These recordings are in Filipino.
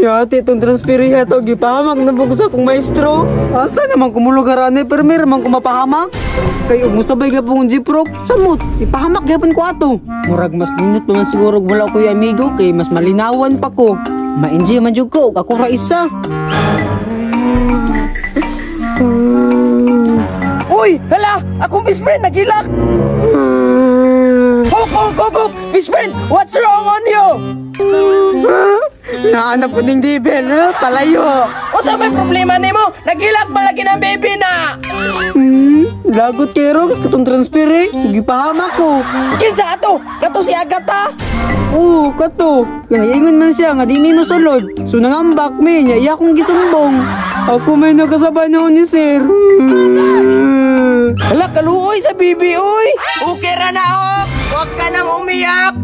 Yati itong transpiriya to, gipahamak na po sa akong maestro. Asa naman kumulugaran ni Permir, man kumapahamak? Kayo mo sabay ka pong Jiprok, samot, ipahamak gapon ko ato. Murag mas ninot naman siguro wala ko yung amigo, kay mas malinawan pa ko. Ma-enjoy man jud ko, ako ra isa. Uy, hala, akong best friend nagilak. Hok, best friend, what's wrong on you? Naanap ko ding dibel, palayo. O sa may problema nimo? Nagilak malagi ng baby na. Lagot kay Rox, katong transpire, gipahamak ko. Kinsa ato? Kato si Agata? Oo, kato. Kanaingon man siya nga di mi masulod. So nangambak mi niya, iya kong gisumbong. Ako may nakasabay noon ni Sir. Hala, kaluoy sa bibi, oy. Okay ra na, ok. Huwag ka nang umiyak.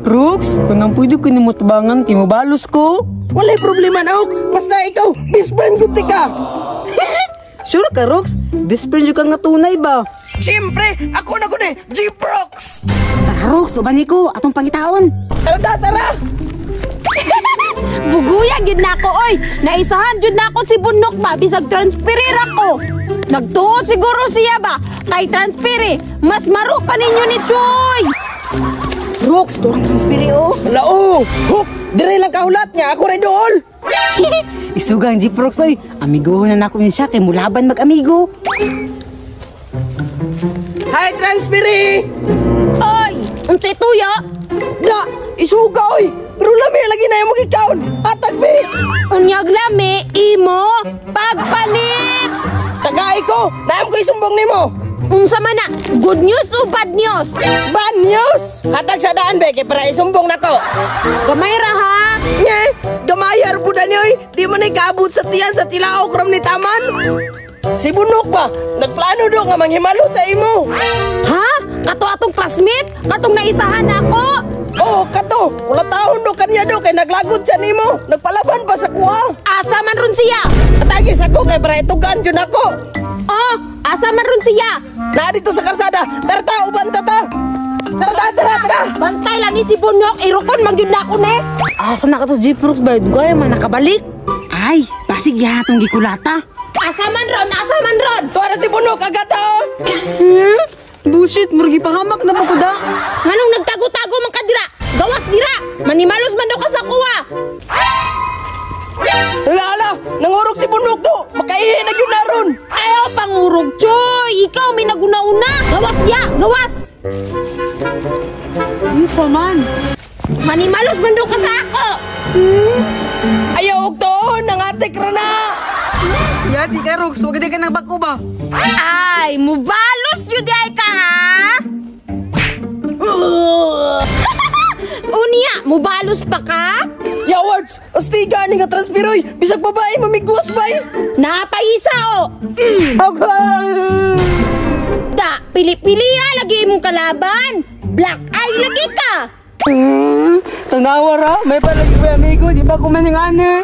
Rox, kung pwede ko ni mutabangan, kay mabalos ko. Walay problema na, ok. Basta ikaw, best friend ko ka. Sure ka, Rox? Best friend yung kang tunay ba? Siyempre, ako na ko na, G-Prox. Tara, Rox, ubani ko, atong pangitaon. Tara. Buguya gid nako oy. Naisahan jud nako si Bunok ba bisag transpirir ako. Nagtuo siguro siya ba kay transpiri. Mas maro pa ninyo ni Choy. Rox, turang transpiri oh. Hala, oh. Huk, dire lang kahulat niya, ako rin doon. Isugang G-Prox oy. Amigo na nako niya siya kay mulaban mag-amigo. Hi, transpiri. Oy, unsay tuyo? Da, isuga oy. Pero lami lagi na yung magikaon. Hatag mi. Unyag lami imo pagpalit. Tagay ko, naam ko isumbong nimo. Unsa man na, good news o bad news? Bad news. Hatag sa daan be kay para isumbong nako. Gamay ra ha. Nye, gamayar pud ani oy. Di man ay kaabot sa tiyan sa tilaok ram ni taman. Si Bunok ba? Nagplano do nga manghimalo sa imo. Ha? Kato atong classmate? Katong naisahan ako? Oh, kato. Wala taon do kanya do kay naglagod siya nimo. Nagpalaban pa sa kuha. Asa man ron siya? Katagis ako kay para itugan jud ako. Oh, asa man ron siya? Na dito sa karsada. Tarta uban tata. Tara. Bantay lang ni si Bunok, irukon magyud na ako ne. Asa na ka to G-Prox ba? Dugay man nakabalik. Ay, pasig yahatong gikulata. Asa man ron? Tuwara si Bunok agata oh. Bullshit, murgi pahamak na po da. Nganong nagtago-tago man ka dira? Gawas dira. Manimalos man daw ka sa kuha. Hala, nangurok si Bunok to. Makaihi na yun na ron. Ayaw pangurog, Choy. Ikaw may naguna-una. Gawas ya, gawas. Isa man. Manimalos man daw ka sa ako. Ayaw og to, nangatik ra na. Yati ka Rox, wag ka nang bako ba? Ay, mubalos yun ay ka ha? Unya, mubalos pa ka? Yawards, astiga ni nga transpiroy. Bisag babae mamigwas bay. Napaisa o. Da, pili-pili lagi mong kalaban. Black eye lagi ka. Tanawa ra, may palagi ba amigo, di ba kumaning ane?